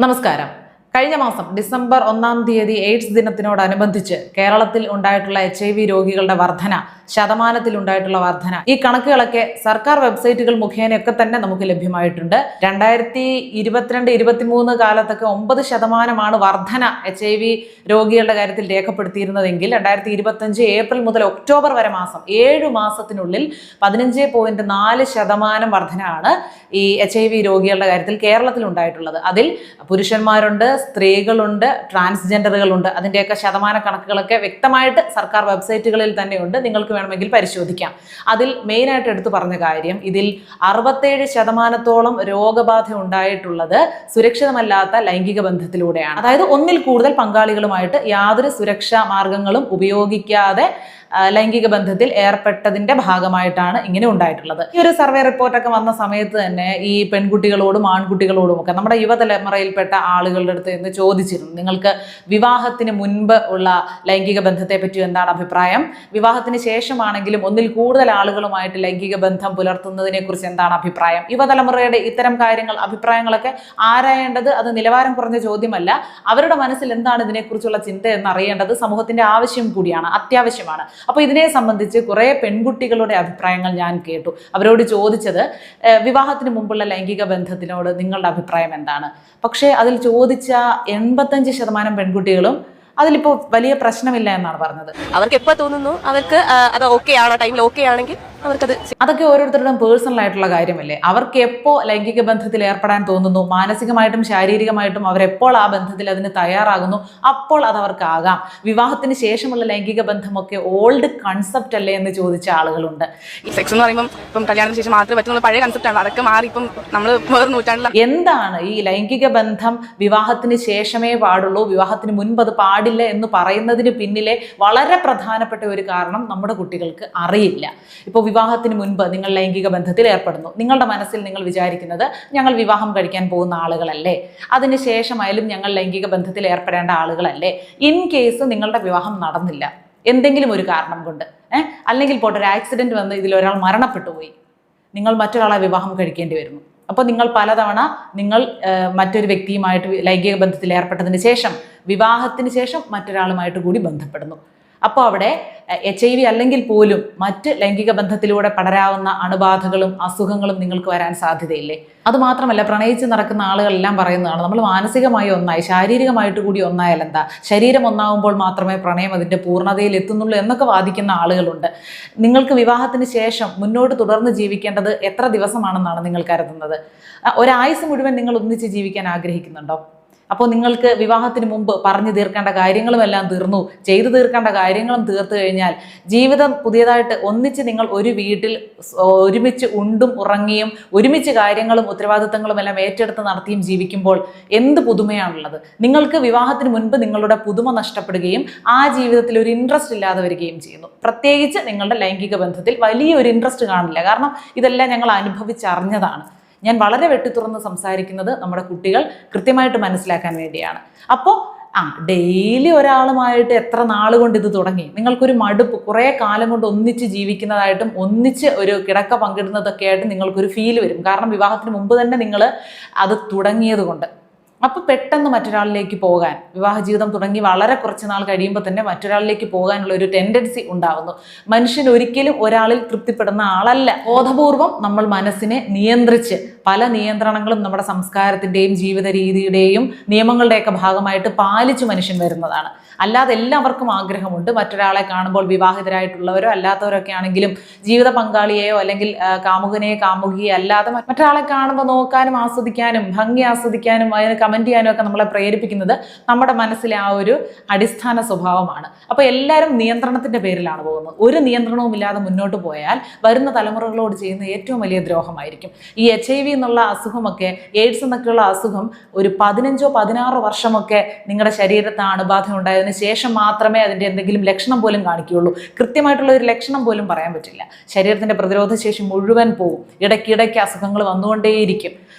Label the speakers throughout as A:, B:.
A: നമസ്കാരം. കഴിഞ്ഞ മാസം ഡിസംബർ 1-ാം തീയതി എയ്ഡ്സ് ദിനത്തിനോടനുബന്ധിച്ച് കേരളത്തിൽ ഉണ്ടായിട്ടുള്ള HIV രോഗികളുടെ വർധന, ശതമാനത്തിൽ ഉണ്ടായിട്ടുള്ള വർധന, ഈ കണക്കുകളൊക്കെ സർക്കാർ വെബ്സൈറ്റുകൾ മുഖേനയൊക്കെ തന്നെ നമുക്ക് ലഭ്യമായിട്ടുണ്ട്. 2022-23 കാലത്തൊക്കെ 9% വർധന HIV രോഗികളുടെ കാര്യത്തിൽ രേഖപ്പെടുത്തിയിരുന്നതെങ്കിൽ 2025 ഏപ്രിൽ മുതൽ ഒക്ടോബർ വരെ 7 മാസത്തിനുള്ളിൽ 15.4% വർധനയാണ് ഈ HIV രോഗികളുടെ കാര്യത്തിൽ കേരളത്തിൽ ഉണ്ടായിട്ടുള്ളത്. അതിൽ പുരുഷന്മാരുണ്ട്, സ്ത്രീകളുണ്ട്, ട്രാൻസ്ജെൻഡറുകളുണ്ട്. അതിൻ്റെയൊക്കെ ശതമാന കണക്കുകളൊക്കെ വ്യക്തമായിട്ട് സർക്കാർ വെബ്സൈറ്റുകളിൽ തന്നെയുണ്ട്. നിങ്ങൾക്ക് വേണമെങ്കിൽ പരിശോധിക്കാം. അതിൽ മെയിനായിട്ട് എടുത്തു പറഞ്ഞ കാര്യം, ഇതിൽ 67% രോഗബാധ ഉണ്ടായിട്ടുള്ളത് സുരക്ഷിതമല്ലാത്ത ലൈംഗിക ബന്ധത്തിലൂടെയാണ്. അതായത് ഒന്നിൽ കൂടുതൽ പങ്കാളികളുമായിട്ട് യാതൊരു സുരക്ഷാ മാർഗങ്ങളും ഉപയോഗിക്കാതെ ലൈംഗിക ബന്ധത്തിൽ ഏർപ്പെട്ടതിന്റെ ഭാഗമായിട്ടാണ് ഇങ്ങനെ ഉണ്ടായിട്ടുള്ളത്. ഈ ഒരു സർവേ റിപ്പോർട്ടൊക്കെ വന്ന സമയത്ത് തന്നെ ഈ പെൺകുട്ടികളോടും ആൺകുട്ടികളോടും ഒക്കെ നമ്മുടെ യുവതലമുറയിൽപ്പെട്ട ആളുകളുടെ അടുത്ത് നിന്ന് ചോദിച്ചിരുന്നു, നിങ്ങൾക്ക് വിവാഹത്തിന് മുൻപ് ഉള്ള ലൈംഗിക ബന്ധത്തെ പറ്റി എന്താണ് അഭിപ്രായം, വിവാഹത്തിന് ശേഷമാണെങ്കിലും ഒന്നിൽ കൂടുതൽ ആളുകളുമായിട്ട് ലൈംഗിക ബന്ധം പുലർത്തുന്നതിനെ കുറിച്ച് എന്താണ് അഭിപ്രായം. യുവതലമുറയുടെ ഇത്തരം അഭിപ്രായങ്ങളൊക്കെ ആരായേണ്ടത് അത് നിലവാരം കുറഞ്ഞ ചോദ്യമല്ല. അവരുടെ മനസ്സിൽ എന്താണ് ഇതിനെക്കുറിച്ചുള്ള ചിന്ത എന്ന് അറിയേണ്ടത് സമൂഹത്തിന്റെ ആവശ്യം കൂടിയാണ്, അത്യാവശ്യമാണ്. അപ്പോൾ ഇതിനെ സംബന്ധിച്ച് കുറെ പെൺകുട്ടികളുടെ അഭിപ്രായങ്ങൾ ഞാൻ കേട്ടു. അവരോട് ചോദിച്ചത്, വിവാഹത്തിന് മുമ്പുള്ള ലൈംഗിക ബന്ധത്തിനോട് നിങ്ങളുടെ അഭിപ്രായം എന്താണ്? പക്ഷേ അതിൽ ചോദിച്ച 85% പെൺകുട്ടികളും അതിലിപ്പോൾ വലിയ പ്രശ്നമില്ല എന്നാണ് പറഞ്ഞത്.
B: അവർക്ക് എപ്പോൾ തോന്നുന്നു അവർക്ക് അത് ഓക്കെ ആണ്, ടൈമിൽ ഓക്കെ ആണെങ്കിൽ
A: അതൊക്കെ ഓരോരുത്തരുടെയും പേഴ്സണൽ ആയിട്ടുള്ള കാര്യമല്ലേ. അവർക്ക് എപ്പോൾ ലൈംഗിക ബന്ധത്തിൽ ഏർപ്പെടാൻ തോന്നുന്നു, മാനസികമായിട്ടും ശാരീരികമായിട്ടും അവരെപ്പോൾ ആ ബന്ധത്തിൽ അതിന് തയ്യാറാകുന്നു, അപ്പോൾ അത് അവർക്ക് ആകാം. വിവാഹത്തിന് ശേഷമുള്ള ലൈംഗിക ബന്ധമൊക്കെ ഓൾഡ് കൺസെപ്റ്റ് അല്ലേ എന്ന് ചോദിച്ച ആളുകളുണ്ട്.
B: ഈ സെക്സ് എന്ന് പറയുമ്പോൾ ഇപ്പം കല്യാണത്തിന് ശേഷം മാത്രമേ പറ്റുന്ന പഴയ കൺസെപ്റ്റാണ്. അതൊക്കെ മാറി ഇപ്പം നമ്മൾ വേറെ നൂറ്റാണ്ടിൽ
A: എന്താണ് ഈ ലൈംഗിക ബന്ധം വിവാഹത്തിന് ശേഷമേ പാടുള്ളൂ, വിവാഹത്തിന് മുൻപ് അത് പാടില്ല എന്ന് പറയുന്നതിന് പിന്നിലെ വളരെ പ്രധാനപ്പെട്ട ഒരു കാരണം നമ്മുടെ കുട്ടികൾക്ക് അറിയില്ല. ഇപ്പോൾ വിവാഹത്തിന് മുൻപ് നിങ്ങൾ ലൈംഗിക ബന്ധത്തിൽ ഏർപ്പെടുന്നു, നിങ്ങളുടെ മനസ്സിൽ നിങ്ങൾ വിചാരിക്കുന്നത് ഞങ്ങൾ വിവാഹം കഴിക്കാൻ പോകുന്ന ആളുകളല്ലേ, അതിനുശേഷമായാലും ഞങ്ങൾ ലൈംഗിക ബന്ധത്തിൽ ഏർപ്പെടേണ്ട ആളുകളല്ലേ. ഇൻ കേസ് നിങ്ങളുടെ വിവാഹം നടന്നില്ല എന്തെങ്കിലും ഒരു കാരണം കൊണ്ട്, അല്ലെങ്കിൽ പോട്ടെ ഒരു ആക്സിഡന്റ് വന്ന് ഇതിലൊരാൾ മരണപ്പെട്ടു പോയി, നിങ്ങൾ മറ്റൊരാളെ വിവാഹം കഴിക്കേണ്ടി വരുന്നു. അപ്പോൾ നിങ്ങൾ പലതവണ മറ്റൊരു വ്യക്തിയുമായിട്ട് ലൈംഗിക ബന്ധത്തിൽ ഏർപ്പെട്ടതിന് ശേഷം വിവാഹത്തിന് ശേഷം മറ്റൊരാളുമായിട്ട് കൂടി ബന്ധപ്പെടുന്നു. അപ്പോൾ അവിടെ HIV അല്ലെങ്കിൽ പോലും മറ്റ് ലൈംഗിക ബന്ധത്തിലൂടെ പടരാവുന്ന അണുബാധകളും അസുഖങ്ങളും നിങ്ങൾക്ക് വരാൻ സാധ്യതയില്ലേ. അതുമാത്രമല്ല, പ്രണയിച്ച് നടക്കുന്ന ആളുകളെല്ലാം പറയുന്നതാണ്, നമ്മൾ മാനസികമായി ഒന്നായി ശാരീരികമായിട്ട് കൂടി ഒന്നായാൽ എന്താ, ശരീരം ഒന്നാവുമ്പോൾ മാത്രമേ പ്രണയം അതിൻ്റെ പൂർണ്ണതയിൽ എത്തുന്നുള്ളൂ എന്നൊക്കെ വാദിക്കുന്ന ആളുകളുണ്ട്. നിങ്ങൾക്ക് വിവാഹത്തിന് ശേഷം മുന്നോട്ട് തുടർന്ന് ജീവിക്കേണ്ടത് എത്ര ദിവസമാണെന്നാണ് നിങ്ങൾ കരുതുന്നത്? ഒരായുസ് മുഴുവൻ നിങ്ങൾ ഒന്നിച്ച് ജീവിക്കാൻ ആഗ്രഹിക്കുന്നുണ്ടോ? അപ്പോൾ നിങ്ങൾക്ക് വിവാഹത്തിന് മുമ്പ് പറഞ്ഞു തീർക്കേണ്ട കാര്യങ്ങളും എല്ലാം തീർന്നു, ചെയ്തു തീർക്കേണ്ട കാര്യങ്ങളും തീർത്തു കഴിഞ്ഞാൽ ജീവിതം പുതിയതായിട്ട് ഒന്നിച്ച് നിങ്ങൾ ഒരു വീട്ടിൽ ഒരുമിച്ച് ഉണ്ടും ഉറങ്ങിയും ഒരുമിച്ച് കാര്യങ്ങളും ഉത്തരവാദിത്തങ്ങളും എല്ലാം ഏറ്റെടുത്ത് നടത്തിയും ജീവിക്കുമ്പോൾ എന്ത് പുതുമയാണുള്ളത്? നിങ്ങൾക്ക് വിവാഹത്തിന് മുൻപ് നിങ്ങളുടെ പുതുമ നഷ്ടപ്പെടുകയും ആ ജീവിതത്തിൽ ഒരു ഇൻട്രസ്റ്റ് ഇല്ലാതെ വരികയും ചെയ്യുന്നു. പ്രത്യേകിച്ച് നിങ്ങളുടെ ലൈംഗിക ബന്ധത്തിൽ വലിയൊരു ഇൻട്രസ്റ്റ് കാണില്ല. കാരണം ഇതെല്ലാം ഞങ്ങൾ അനുഭവിച്ചറിഞ്ഞതാണ്. ഞാൻ വളരെ വെട്ടിത്തുറന്ന് സംസാരിക്കുന്നത് നമ്മുടെ കുട്ടികൾ കൃത്യമായിട്ട് മനസ്സിലാക്കാൻ വേണ്ടിയാണ്. അപ്പോൾ ഡെയിലി ഒരാളുമായിട്ട് എത്ര നാളുകൊണ്ട് ഇത് തുടങ്ങി, നിങ്ങൾക്കൊരു മടുപ്പ്, കുറേ കാലം കൊണ്ട് ഒന്നിച്ച് ജീവിക്കുന്നതായിട്ടും ഒന്നിച്ച് ഒരു കിടക്ക പങ്കിടുന്നതൊക്കെ ആയിട്ട് നിങ്ങൾക്കൊരു ഫീൽ വരും. കാരണം വിവാഹത്തിന് മുമ്പ് തന്നെ നിങ്ങൾ അത് തുടങ്ങിയത് കൊണ്ട്. അപ്പോൾ പെട്ടെന്ന് മറ്റൊരാളിലേക്ക് പോകാൻ, വിവാഹ ജീവിതം തുടങ്ങി വളരെ കുറച്ച് നാൾ കഴിയുമ്പോൾ തന്നെ മറ്റൊരാളിലേക്ക് പോകാനുള്ള ഒരു ടെൻഡൻസി ഉണ്ടാകുന്നു. മനുഷ്യൻ ഒരിക്കലും ഒരാളിൽ തൃപ്തിപ്പെടുന്ന ആളല്ല. ബോധപൂർവം നമ്മൾ മനസ്സിനെ നിയന്ത്രിച്ച്, പല നിയന്ത്രണങ്ങളും നമ്മുടെ സംസ്കാരത്തിൻ്റെയും ജീവിത രീതിയുടെയും നിയമങ്ങളുടെയൊക്കെ ഭാഗമായിട്ട് പാലിച്ചു മനുഷ്യൻ വരുന്നതാണ്. അല്ലാതെ എല്ലാവർക്കും ആഗ്രഹമുണ്ട് മറ്റൊരാളെ കാണുമ്പോൾ, വിവാഹിതരായിട്ടുള്ളവരോ അല്ലാത്തവരൊക്കെ ആണെങ്കിലും ജീവിത പങ്കാളിയെയോ അല്ലെങ്കിൽ കാമുകനെയോ കാമുകിയെ അല്ലാതെ മറ്റൊരാളെ കാണുമ്പോൾ നോക്കാനും ആസ്വദിക്കാനും ഭംഗി ആസ്വദിക്കാനും അതിന് കമന്റ് ചെയ്യാനും ഒക്കെ നമ്മളെ പ്രേരിപ്പിക്കുന്നത് നമ്മുടെ മനസ്സിലെ ആ ഒരു അടിസ്ഥാന സ്വഭാവമാണ്. അപ്പോൾ എല്ലാവരും നിയന്ത്രണത്തിന്റെ പേരിലാണ് പോകുന്നത്. ഒരു നിയന്ത്രണവും ഇല്ലാതെ മുന്നോട്ട് പോയാൽ വരുന്ന തലമുറകളോട് ചെയ്യുന്ന ഏറ്റവും വലിയ ദ്രോഹമായിരിക്കും. ഈ HIV എന്നുള്ള അസുഖമൊക്കെ, എയ്ഡ്സ് എന്നൊക്കെയുള്ള അസുഖം ഒരു 15-16 വർഷമൊക്കെ നിങ്ങളുടെ ശരീരത്തെ അണുബാധ ഉണ്ടായതിനു ശേഷം മാത്രമേ അതിൻ്റെ എന്തെങ്കിലും ലക്ഷണം പോലും കാണിക്കുകയുള്ളൂ. കൃത്യമായിട്ടുള്ള ഒരു ലക്ഷണം പോലും പറയാൻ പറ്റില്ല. ശരീരത്തിൻ്റെ പ്രതിരോധ ശേഷി മുഴുവൻ പോവും. ഇടയ്ക്കിടയ്ക്ക് അസുഖങ്ങൾ വന്നുകൊണ്ടേയിരിക്കും.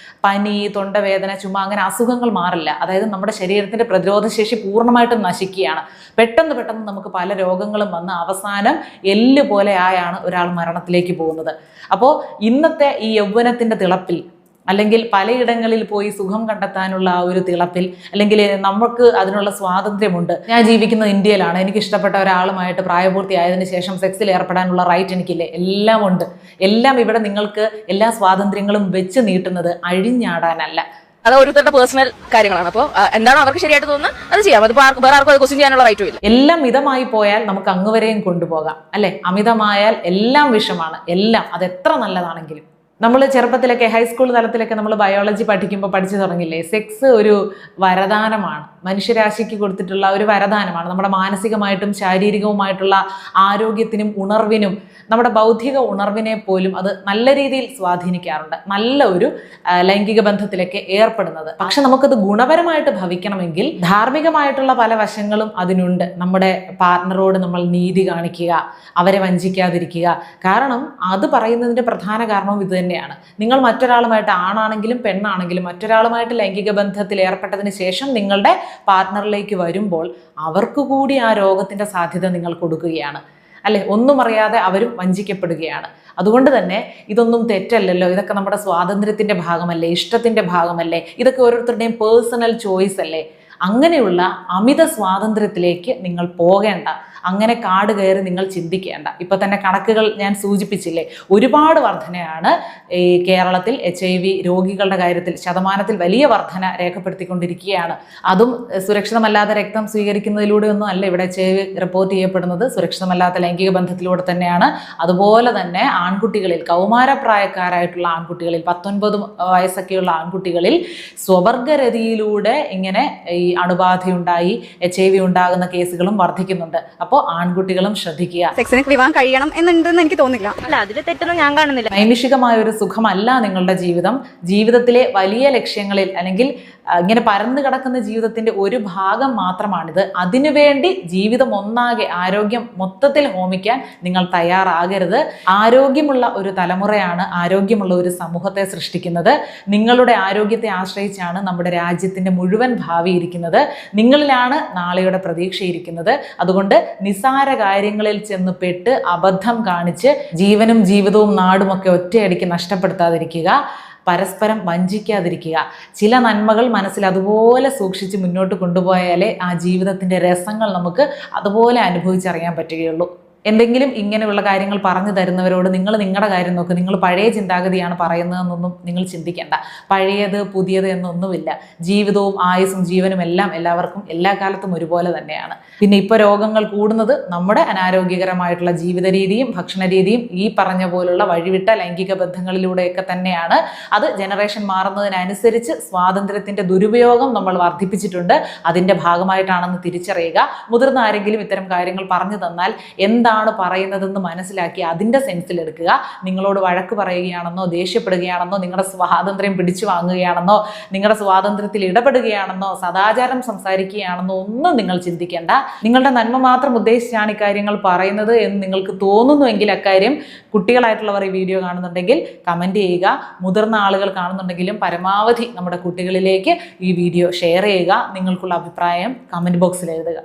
A: പനി, തൊണ്ടവേദന, ചുമ, അങ്ങനെ അസുഖങ്ങൾ മാറില്ല. അതായത് നമ്മുടെ ശരീരത്തിൻ്റെ പ്രതിരോധശേഷി പൂർണ്ണമായിട്ടും നശിക്കുകയാണ്. പെട്ടെന്ന് നമുക്ക് പല രോഗങ്ങളും വന്ന് അവസാനം എല്ല് പോലെ ആയാണ് ഒരാൾ മരണത്തിലേക്ക് പോകുന്നത്. അപ്പോൾ ഇന്നത്തെ ഈ യൗവനത്തിൻ്റെ തിളപ്പിൽ അല്ലെങ്കിൽ പലയിടങ്ങളിൽ പോയി സുഖം കണ്ടെത്താനുള്ള ആ ഒരു തിളപ്പിൽ, അല്ലെങ്കിൽ നമുക്ക് അതിനുള്ള സ്വാതന്ത്ര്യമുണ്ട്. ഞാൻ ജീവിക്കുന്നത് ഇന്ത്യയിലാണ്, എനിക്ക് ഇഷ്ടപ്പെട്ട ഒരാളുമായിട്ട് പ്രായപൂർത്തിയായതിനു ശേഷം സെക്സിൽ ഏർപ്പെടാനുള്ള റൈറ്റ് എനിക്കില്ലേ? എല്ലാം ഉണ്ട്. എല്ലാം ഇവിടെ നിങ്ങൾക്ക് എല്ലാ സ്വാതന്ത്ര്യങ്ങളും വെച്ച് നീട്ടുന്നത് അഴിഞ്ഞാടാനല്ല.
B: അത് ഓരോരുത്തരുടെ പേഴ്സണൽ കാര്യങ്ങളാണ്. അപ്പോൾ എന്താണോ അവർക്ക് ശരിയായിട്ട് തോന്നുന്നത് അത് ചെയ്യാം. അത് വേറെ ആർക്കും അത് ക്വസ്റ്റ്യൻ ചെയ്യാനുള്ള റൈറ്റും ഇല്ല.
A: എല്ലാം മിതമായി പോയാൽ നമുക്ക് അങ്ങുവരെയും കൊണ്ടുപോകാം, അല്ലെ? അമിതമായാൽ എല്ലാം വിഷമാണ്. എല്ലാം, അത് എത്ര നല്ലതാണെങ്കിലും. നമ്മൾ ചെറുപ്പത്തിലൊക്കെ ഹൈസ്കൂൾ തലത്തിലൊക്കെ നമ്മൾ ബയോളജി പഠിക്കുമ്പോൾ പഠിച്ചു തുടങ്ങില്ലേ, സെക്സ് ഒരു വരദാനമാണ്, മനുഷ്യരാശിക്ക് കൊടുത്തിട്ടുള്ള ഒരു വരദാനമാണ്. നമ്മുടെ മാനസികമായിട്ടും ശാരീരികവുമായിട്ടുള്ള ആരോഗ്യത്തിനും ഉണർവിനും നമ്മുടെ ബൗദ്ധിക ഉണർവിനെ പോലും അത് നല്ല രീതിയിൽ സ്വാധീനിക്കാറുണ്ട്, നല്ല ഒരു ലൈംഗിക ബന്ധത്തിലേക്ക് ഏർപ്പെടുന്നത്. പക്ഷെ നമുക്കത് ഗുണപരമായിട്ട് ഭവിക്കണമെങ്കിൽ ധാർമ്മികമായിട്ടുള്ള പല വശങ്ങളും അതിനുണ്ട്. നമ്മുടെ പാർട്ട്ണറോട് നമ്മൾ നീതി കാണിക്കുക, അവരെ വഞ്ചിക്കാതിരിക്കുക. കാരണം അത് പറയുന്നതിൻ്റെ പ്രധാന കാരണവും ഇത് തന്നെയാണ്. നിങ്ങൾ മറ്റൊരാളുമായിട്ട്, ആണാണെങ്കിലും പെണ്ണാണെങ്കിലും, മറ്റൊരാളുമായിട്ട് ലൈംഗിക ബന്ധത്തിൽ ഏർപ്പെട്ടതിന് ശേഷം നിങ്ങളുടെ പാർട്ട്ണറിലേക്ക് വരുമ്പോൾ അവർക്ക് കൂടി ആ രോഗത്തിൻ്റെ സാധ്യത നിങ്ങൾ കൊടുക്കുകയാണ്, അല്ലെ? ഒന്നും അറിയാതെ അവരും വഞ്ചിക്കപ്പെടുകയാണ്. അതുകൊണ്ട് തന്നെ ഇതൊന്നും തെറ്റല്ലല്ലോ, ഇതൊക്കെ നമ്മുടെ സ്വാതന്ത്ര്യത്തിൻ്റെ ഭാഗമല്ലേ, ഇഷ്ടത്തിൻ്റെ ഭാഗമല്ലേ, ഇതൊക്കെ ഓരോരുത്തരുടെയും പേഴ്സണൽ ചോയ്സ് അല്ലേ? അങ്ങനെയുള്ള അമിത സ്വാതന്ത്ര്യത്തിലേക്ക് നിങ്ങൾ പോകേണ്ട, അങ്ങനെ കാട് കയറി നിങ്ങൾ ചിന്തിക്കേണ്ട. ഇപ്പൊ തന്നെ കണക്കുകൾ ഞാൻ സൂചിപ്പിച്ചില്ലേ, ഒരുപാട് വർധനയാണ് ഈ കേരളത്തിൽ HIV രോഗികളുടെ കാര്യത്തിൽ, ശതമാനത്തിൽ വലിയ വർധന രേഖപ്പെടുത്തിക്കൊണ്ടിരിക്കുകയാണ്. അതും സുരക്ഷിതമല്ലാത്ത രക്തം സ്വീകരിക്കുന്നതിലൂടെ ഒന്നും അല്ല ഇവിടെ HIV റിപ്പോർട്ട് ചെയ്യപ്പെടുന്നത്, സുരക്ഷിതമല്ലാത്ത ലൈംഗിക ബന്ധത്തിലൂടെ തന്നെയാണ്. അതുപോലെ തന്നെ ആൺകുട്ടികളിൽ, കൗമാരപ്രായക്കാരായിട്ടുള്ള ആൺകുട്ടികളിൽ, 19 വയസ്സൊക്കെയുള്ള ആൺകുട്ടികളിൽ സ്വവർഗരതിയിലൂടെ ഇങ്ങനെ ഈ അണുബാധയുണ്ടായി HIV ഉണ്ടാകുന്ന കേസുകളും വർദ്ധിക്കുന്നുണ്ട്. അപ്പോൾ ആൺകുട്ടികളും ശ്രദ്ധിക്കുക.
C: സെക്സിന് വിവാഹം കഴിയണം എന്നുണ്ടെന്ന് എനിക്ക് തോന്നില്ല.
B: അല്ല, അതിൽ തെറ്റൊന്നും ഞാൻ കാണുന്നില്ല.
A: നൈമിഷികമായ ഒരു സുഖമല്ല നിങ്ങളുടെ ജീവിതം. ജീവിതത്തിലെ വലിയ ലക്ഷ്യങ്ങളിൽ, അല്ലെങ്കിൽ ഇങ്ങനെ പരന്നു കിടക്കുന്ന ജീവിതത്തിന്റെ ഒരു ഭാഗം മാത്രമാണിത്. അതിനുവേണ്ടി ജീവിതം ഒന്നാകെ, ആരോഗ്യം മൊത്തത്തിൽ ഹോമിക്കാൻ നിങ്ങൾ തയ്യാറാകരുത്. ആരോഗ്യമുള്ള ഒരു തലമുറയാണ് ആരോഗ്യമുള്ള ഒരു സമൂഹത്തെ സൃഷ്ടിക്കുന്നത്. നിങ്ങളുടെ ആരോഗ്യത്തെ ആശ്രയിച്ചാണ് നമ്മുടെ രാജ്യത്തിന്റെ മുഴുവൻ ഭാവി ഇരിക്കുന്നത്. നിങ്ങളിലാണ് നാളെയുടെ പ്രതീക്ഷയിരിക്കുന്നത്. അതുകൊണ്ട് നിസാര കാര്യങ്ങളിൽ ചെന്ന് പെട്ട് അബദ്ധം കാണിച്ച് ജീവനും ജീവിതവും നാടുമൊക്കെ ഒറ്റയടിക്ക് നഷ്ടപ്പെടുത്താതിരിക്കുക, പരസ്പരം വഞ്ചിക്കാതിരിക്കുക. ചില നന്മകൾ മനസ്സിൽ അതുപോലെ സൂക്ഷിച്ച് മുന്നോട്ട് കൊണ്ടുപോയാലേ ആ ജീവിതത്തിൻ്റെ രസങ്ങൾ നമുക്ക് അതുപോലെ അനുഭവിച്ചറിയാൻ പറ്റുകയുള്ളൂ. എന്തെങ്കിലും ഇങ്ങനെയുള്ള കാര്യങ്ങൾ പറഞ്ഞു തരുന്നവരോട് നിങ്ങൾ നിങ്ങളുടെ കാര്യം നോക്ക്, നിങ്ങൾ പഴയ ചിന്താഗതിയാണ് പറയുന്നതെന്നൊന്നും നിങ്ങൾ ചിന്തിക്കേണ്ട. പഴയത് പുതിയത് എന്നൊന്നുമില്ല. ജീവിതവും ആയുസ്സും ജീവനും എല്ലാം എല്ലാവർക്കും എല്ലാ കാലത്തും ഒരുപോലെ തന്നെയാണ്. പിന്നെ ഇപ്പോൾ രോഗങ്ങൾ കൂടുന്നത് നമ്മുടെ അനാരോഗ്യകരമായിട്ടുള്ള ജീവിത രീതിയും ഭക്ഷണ രീതിയും ഈ പറഞ്ഞ പോലുള്ള വഴിവിട്ട ലൈംഗിക ബന്ധങ്ങളിലൂടെയൊക്കെ തന്നെയാണ്. അത് ജനറേഷൻ മാറുന്നതിനനുസരിച്ച് സ്വാതന്ത്ര്യത്തിൻ്റെ ദുരുപയോഗം നമ്മൾ വർദ്ധിപ്പിച്ചിട്ടുണ്ട്. അതിൻ്റെ ഭാഗമായിട്ടാണെന്ന് തിരിച്ചറിയുക. മുതിർന്ന ആരെങ്കിലും ഇത്തരം കാര്യങ്ങൾ പറഞ്ഞു തന്നാൽ എന്താണ് പറയുന്നതെന്ന് മനസ്സിലാക്കി അതിൻ്റെ സെൻസിലെടുക്കുക. നിങ്ങളോട് വഴക്ക് പറയുകയാണെന്നോ, ദേഷ്യപ്പെടുകയാണെന്നോ, നിങ്ങളുടെ സ്വാതന്ത്ര്യം പിടിച്ചു വാങ്ങുകയാണെന്നോ, നിങ്ങളുടെ സ്വാതന്ത്ര്യത്തിൽ ഇടപെടുകയാണെന്നോ, സദാചാരം സംസാരിക്കുകയാണെന്നോ ഒന്നും നിങ്ങൾ ചിന്തിക്കേണ്ട. നിങ്ങളുടെ നന്മ മാത്രം ഉദ്ദേശിച്ചാണ് ഇക്കാര്യങ്ങൾ പറയുന്നത് എന്ന് നിങ്ങൾക്ക് തോന്നുന്നുവെങ്കിൽ അക്കാര്യം കുട്ടികളായിട്ടുള്ളവർ ഈ വീഡിയോ കാണുന്നുണ്ടെങ്കിൽ കമൻറ്റ് ചെയ്യുക. മുതിർന്ന ആളുകൾ കാണുന്നുണ്ടെങ്കിലും പരമാവധി നമ്മുടെ കുട്ടികളിലേക്ക് ഈ വീഡിയോ ഷെയർ ചെയ്യുക. നിങ്ങൾക്കുള്ള അഭിപ്രായം കമൻറ്റ് ബോക്സിൽ എഴുതുക.